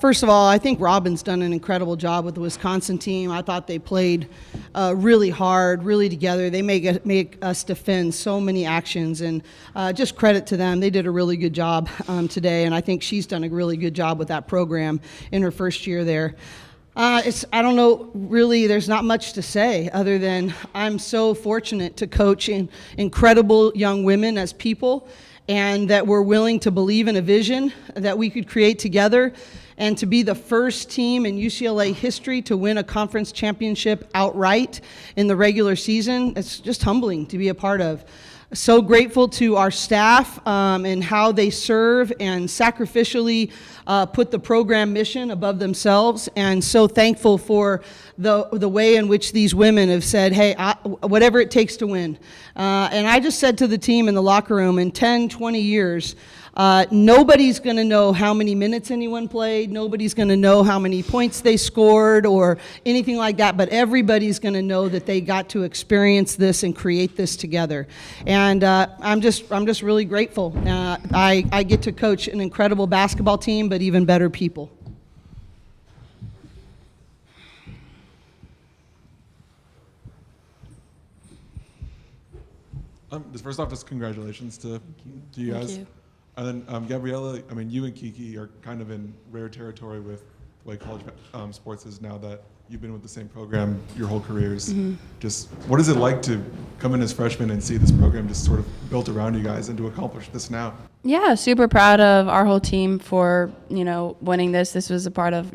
First of all, I think Robin's done an incredible job with the Wisconsin team. I thought they played really hard, really together. They make us defend so many actions, and just credit to them. They did a really good job today, and I think she's done a really good job with that program in her first year there. I don't know, really, there's not much to say other than I'm so fortunate to coach incredible young women as people, and that we're willing to believe in a vision that we could create together, and to be the first team in UCLA history to win a conference championship outright in the regular season. It's just humbling to be a part of. So grateful to our staff and how they serve and sacrificially put the program mission above themselves, and so thankful for the way in which these women have said, hey, whatever it takes to win. And I just said to the team in the locker room, in 10, 20 years, nobody's going to know how many minutes anyone played. Nobody's going to know how many points they scored or anything like that, but everybody's going to know that they got to experience this and create this together. And I'm just really grateful. I get to coach an incredible basketball team, but even better people. First off, just congratulations to you guys. Thank you. And then Gabriela, I mean, you and Kiki are kind of in rare territory with the way college sports is now, that you've been with the same program your whole careers. Mm-hmm. Just what is it like to come in as freshmen and see this program just sort of built around you guys and to accomplish this now? Yeah, super proud of our whole team for, winning this. This was a part of,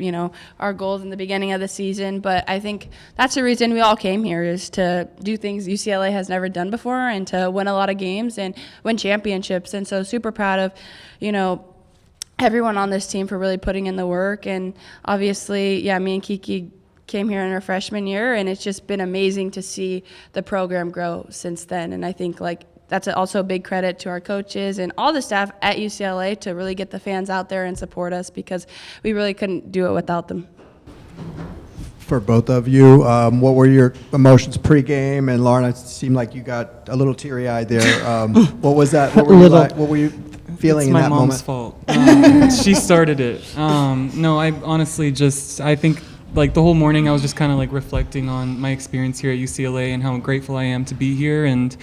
our goals in the beginning of the season. But I think that's the reason we all came here, is to do things UCLA has never done before and to win a lot of games and win championships. And so super proud of, everyone on this team for really putting in the work. And obviously, me and Kiki came here in our freshman year, and it's just been amazing to see the program grow since then. And I think that's also a big credit to our coaches and all the staff at UCLA to really get the fans out there and support us, because we really couldn't do it without them. For both of you, what were your emotions pregame? And Lauren, it seemed like you got a little teary-eyed there. What was that? What were you feeling in that moment? It's my mom's fault. She started it. No, I honestly I think the whole morning I was just kind of reflecting on my experience here at UCLA and how grateful I am to be here. And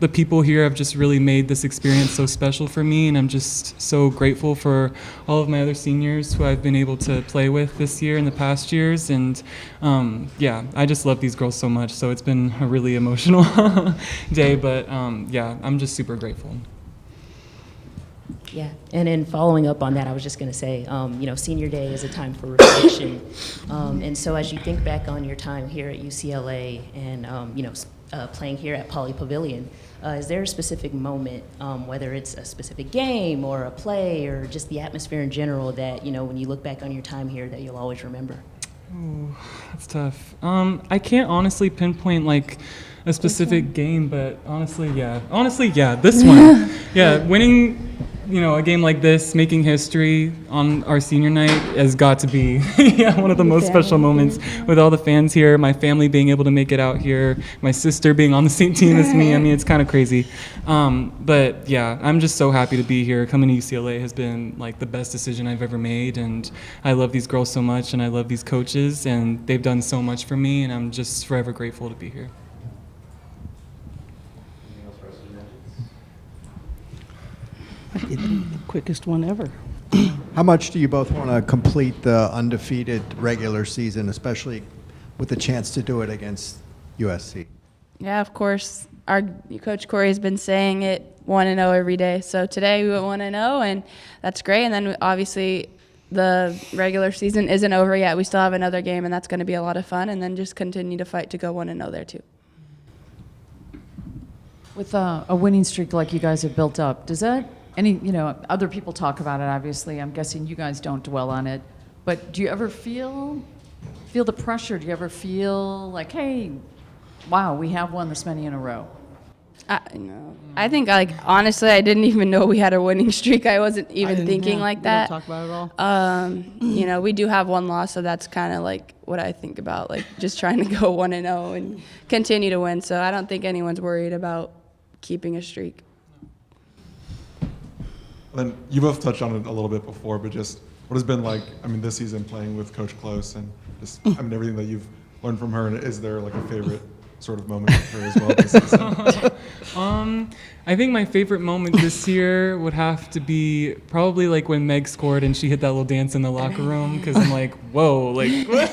the people here have just really made this experience so special for me. And I'm just so grateful for all of my other seniors who I've been able to play with this year and the past years. And I just love these girls so much. So it's been a really emotional day, but I'm just super grateful. Yeah, and then following up on that, I was just going to say, senior day is a time for reflection. And so as you think back on your time here at UCLA and, playing here at Poly Pavilion, is there a specific moment, whether it's a specific game or a play or just the atmosphere in general that, when you look back on your time here, that you'll always remember? Ooh, that's tough. I can't honestly pinpoint a specific game, but honestly, this one. Yeah, winning a game like this, making history on our senior night has got to be one of the most special moments, with all the fans here, my family being able to make it out here, my sister being on the same team as me. I mean, it's kind of crazy. But I'm just so happy to be here. Coming to UCLA has been the best decision I've ever made, and I love these girls so much, and I love these coaches, and they've done so much for me, and I'm just forever grateful to be here. The quickest one ever. How much do you both want to complete the undefeated regular season, especially with the chance to do it against USC? Yeah, of course. Our coach Cori has been saying it 1-0 every day. So today we went 1-0, and that's great. And then obviously the regular season isn't over yet. We still have another game, and that's going to be a lot of fun. And then just continue to fight to go 1-0 there too. With a winning streak like you guys have built up, does that other people talk about it, obviously. I'm guessing you guys don't dwell on it. But do you ever feel the pressure? Do you ever feel like, hey, wow, we have won this many in a row? No. I think, honestly, I didn't even know we had a winning streak. I wasn't even thinking like that. We don't talk about it at all. We do have one loss, so that's kind of what I think about, just trying to go 1-0 and continue to win. So I don't think anyone's worried about keeping a streak. And you both touched on it a little bit before, but just what has been like, I mean, this season playing with Coach Close and just, I mean, everything that you've learned from her, and is there like a favorite sort of moment with her as well this season? I think my favorite moment this year would have to be probably like when Meg scored and she hit that little dance in the locker room, because I'm like, whoa, like what?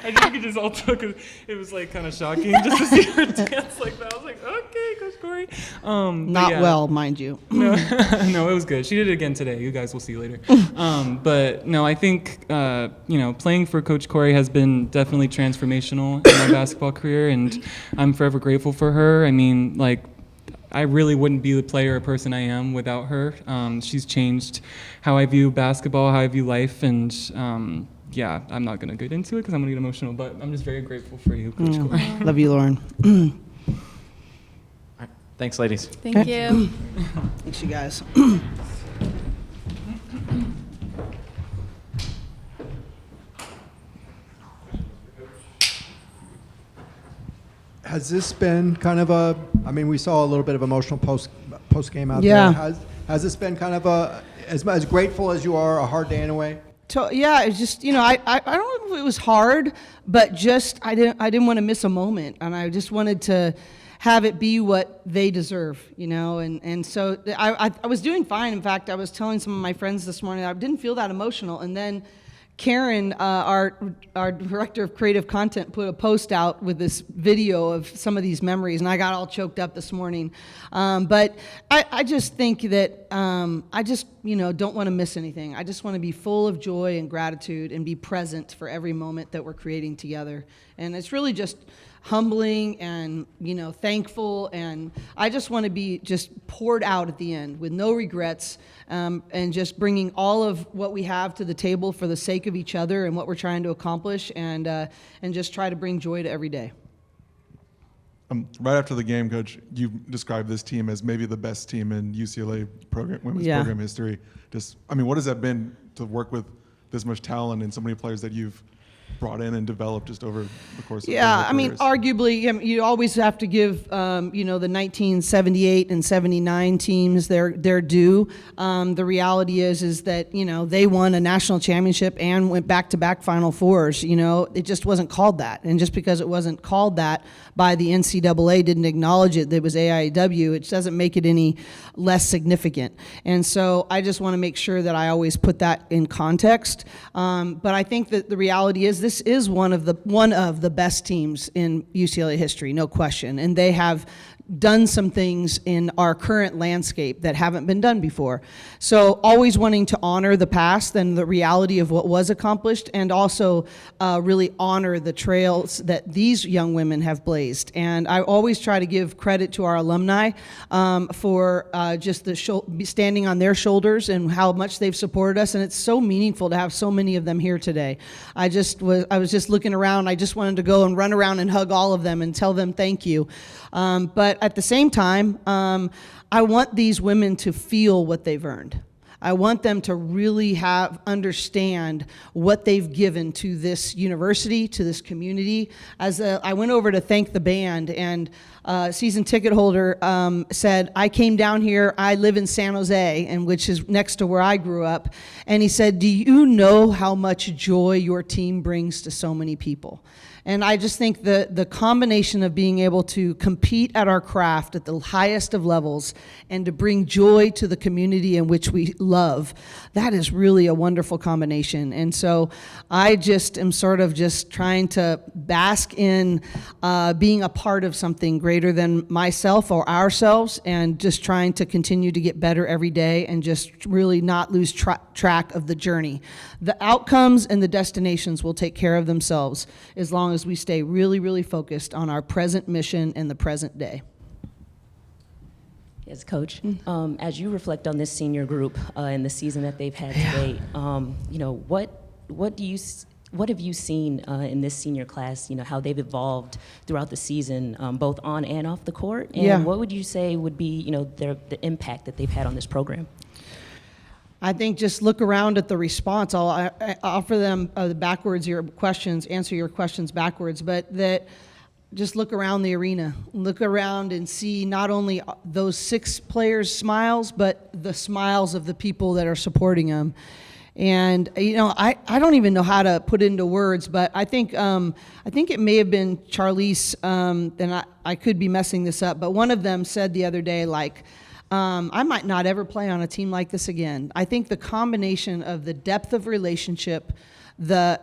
I think it just all took, it was like kind of shocking just to see her dance like that. I was like, okay, Coach Cori. Not well, mind you. No, no, it was good. She did it again today. You guys will see later. But no, I think, playing for Coach Cori has been definitely transformational in my basketball career, and I'm forever grateful for her. I mean, like, I really wouldn't be the player or person I am without her. She's changed how I view basketball, how I view life, and I'm not going to get into it because I'm going to get emotional, but I'm just very grateful for you, Coach Cori. Love you, Lauren. Thanks, ladies. Thank you. Thanks, you guys. Has this been kind of a, I mean, we saw a little bit of emotional post game out Yeah. there. Has this been kind of as grateful as you are, a hard day in a way? Yeah, it's just, I don't know if it was hard, but just I didn't want to miss a moment, and I just wanted to have it be what they deserve, and so I was doing fine. In fact, I was telling some of my friends this morning that I didn't feel that emotional, and then Karen, our director of creative content, put a post out with this video of some of these memories, and I got all choked up this morning. But I just think that I just don't want to miss anything. I just want to be full of joy and gratitude and be present for every moment that we're creating together. And it's really just humbling and thankful, and I just want to be just poured out at the end with no regrets, and just bringing all of what we have to the table for the sake of each other and what we're trying to accomplish, and just try to bring joy to every day. Right after the game, Coach, you described this team as maybe the best team in UCLA women's Yeah. program history. What has that been to work with this much talent and so many players that you've brought in and developed just over the course of Yeah, their I mean, careers? arguably, you always have to give, the 1978 and 79 teams their due. The reality is that, they won a national championship and went back-to-back Final Fours. It just wasn't called that. And just because it wasn't called that by the NCAA, didn't acknowledge it, that it was AIW, it doesn't make it any less significant. And so I just want to make sure that I always put that in context. But I think that the reality is this is one of the best teams in UCLA history, no question. And they have done some things in our current landscape that haven't been done before. So always wanting to honor the past and the reality of what was accomplished, and also really honor the trails that these young women have blazed. And I always try to give credit to our alumni for just standing on their shoulders and how much they've supported us. And it's so meaningful to have so many of them here today. I was just looking around. I just wanted to go and run around and hug all of them and tell them thank you. But at the same time, I want these women to feel what they've earned. I want them to really understand what they've given to this university, to this community. I went over to thank the band, and season ticket holder said, I came down here, I live in San Jose, and which is next to where I grew up, and he said, do you know how much joy your team brings to so many people? And I just think the combination of being able to compete at our craft at the highest of levels and to bring joy to the community in which we love, that is really a wonderful combination. And so I just am sort of just trying to bask in being a part of something greater than myself or ourselves, and just trying to continue to get better every day and just really not lose track of the journey. The outcomes and the destinations will take care of themselves as long as we stay really, really focused on our present mission and the present day. Yes, Coach. As you reflect on this senior group and the season that they've had to date, what have you seen in this senior class? How they've evolved throughout the season, both on and off the court, and what would you say would be the impact that they've had on this program? I think just look around at the response. I'll offer them answer your questions backwards, but that just look around the arena. Look around and see not only those 6 players' smiles, but the smiles of the people that are supporting them. And I don't even know how to put it into words, but I think it may have been Charlize, and I could be messing this up, but one of them said the other day, like, I might not ever play on a team like this again. I think the combination of the depth of relationship, the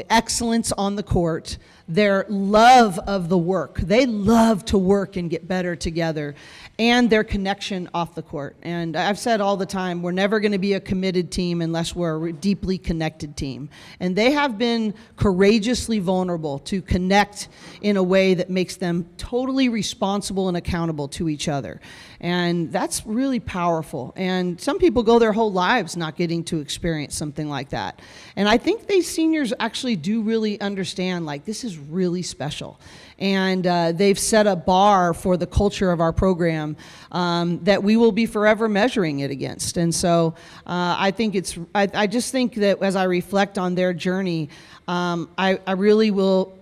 excellence on the court, their love of the work. They love to work and get better together, and their connection off the court. And I've said all the time, we're never going to be a committed team unless we're a deeply connected team. And they have been courageously vulnerable to connect in a way that makes them totally responsible and accountable to each other. And that's really powerful. And some people go their whole lives not getting to experience something like that. And I think these seniors actually do really understand, like, this is really special. And they've set a bar for the culture of our program that we will be forever measuring it against. And so I just think that as I reflect on their journey, I really will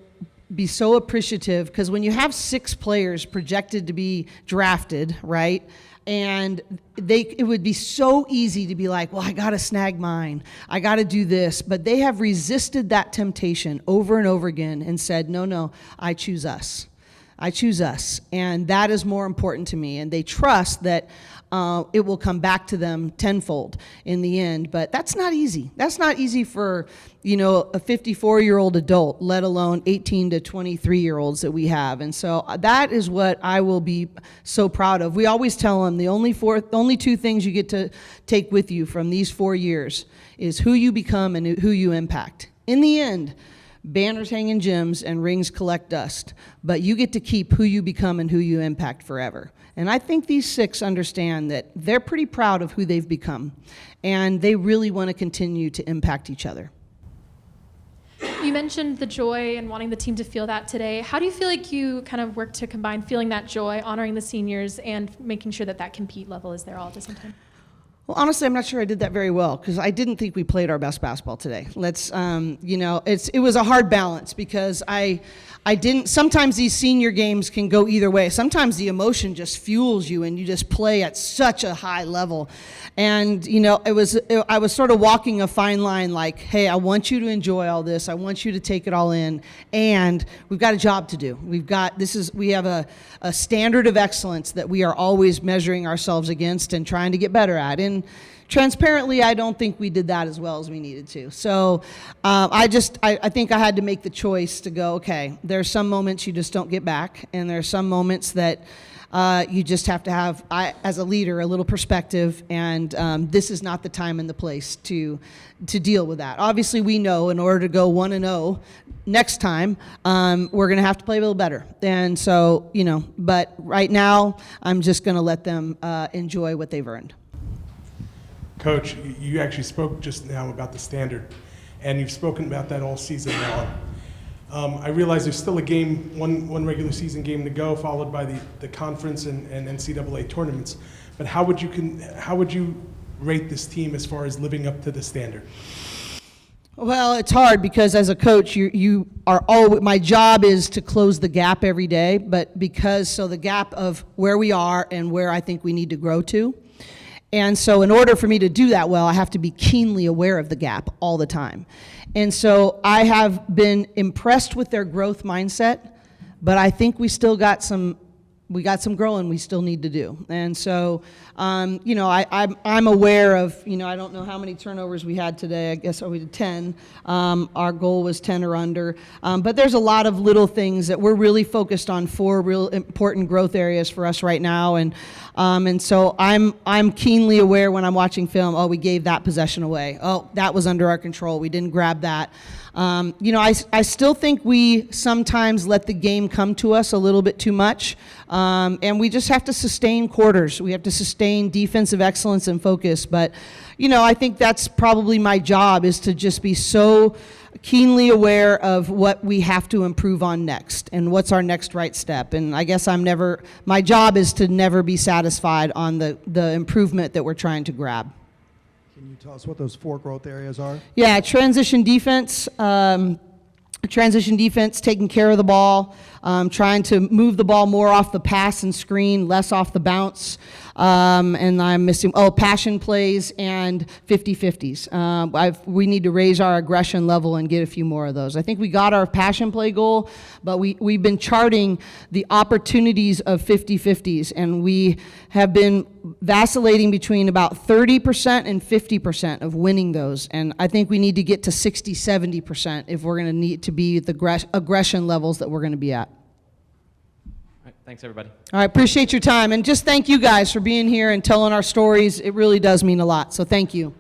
be so appreciative, because when you have 6 players projected to be drafted, right, and it would be so easy to be like, well, I got to snag mine, I got to do this, but they have resisted that temptation over and over again and said, no, I choose us. I choose us, and that is more important to me. And they trust that it will come back to them tenfold in the end. But that's not easy. That's not easy for a 54-year-old adult, let alone 18 to 23-year-olds that we have. And so that is what I will be so proud of. We always tell them the only 2 things you get to take with you from these 4 years is who you become and who you impact. In the end, banners hang in gyms and rings collect dust, but you get to keep who you become and who you impact forever. And I think these 6 understand that they're pretty proud of who they've become, and they really want to continue to impact each other. You mentioned the joy and wanting the team to feel that today. How do you feel like you kind of work to combine feeling that joy, honoring the seniors, and making sure that that compete level is there all at the same time? Well, honestly, I'm not sure I did that very well, because I didn't think we played our best basketball today. It was a hard balance, because I didn't. Sometimes these senior games can go either way. Sometimes the emotion just fuels you, and you just play at such a high level. And I was sort of walking a fine line, like, hey, I want you to enjoy all this. I want you to take it all in, and we've got a job to do. We have a standard of excellence that we are always measuring ourselves against and trying to get better at. And transparently, I don't think we did that as well as we needed to. So I think I had to make the choice to go, okay, there are some moments you just don't get back, and there are some moments that you just have to have, as a leader, a little perspective, and this is not the time and the place to deal with that. Obviously, we know in order to go 1-0 next time, we're going to have to play a little better. And so, but right now, I'm just going to let them enjoy what they've earned. Coach, you actually spoke just now about the standard, and you've spoken about that all season long. I realize there's still a game, one regular season game to go, followed by the conference and NCAA tournaments. But how would you rate this team as far as living up to the standard? Well, it's hard, because as a coach, you are always, my job is to close the gap every day, but the gap of where we are and where I think we need to grow to. And so in order for me to do that well, I have to be keenly aware of the gap all the time. And so I have been impressed with their growth mindset, but I think we got some growing we still need to do. And so, I'm aware of, I don't know how many turnovers we had today. I guess we did 10. Our goal was 10 or under. But there's a lot of little things that we're really focused on, 4 real important growth areas for us right now. And so I'm keenly aware when I'm watching film, oh, we gave that possession away. Oh, that was under our control. We didn't grab that. I still think we sometimes let the game come to us a little bit too much. And we just have to sustain quarters. We have to sustain defensive excellence and focus. But, I think that's probably my job, is to just be so keenly aware of what we have to improve on next and what's our next right step. And I guess my job is to never be satisfied on the improvement that we're trying to grab. Can you tell us what those 4 growth areas are? Yeah, transition defense. transition defense, taking care of the ball, trying to move the ball more off the pass and screen, less off the bounce. And I'm missing, passion plays and 50-50s. We need to raise our aggression level and get a few more of those. I think we got our passion play goal, but we've been charting the opportunities of 50-50s, and we have been vacillating between about 30% and 50% of winning those. And I think we need to get to 60-70% if we're going to need to be at the aggression levels that we're going to be at. All right, thanks, everybody. All right, appreciate your time. And just thank you guys for being here and telling our stories. It really does mean a lot. So thank you.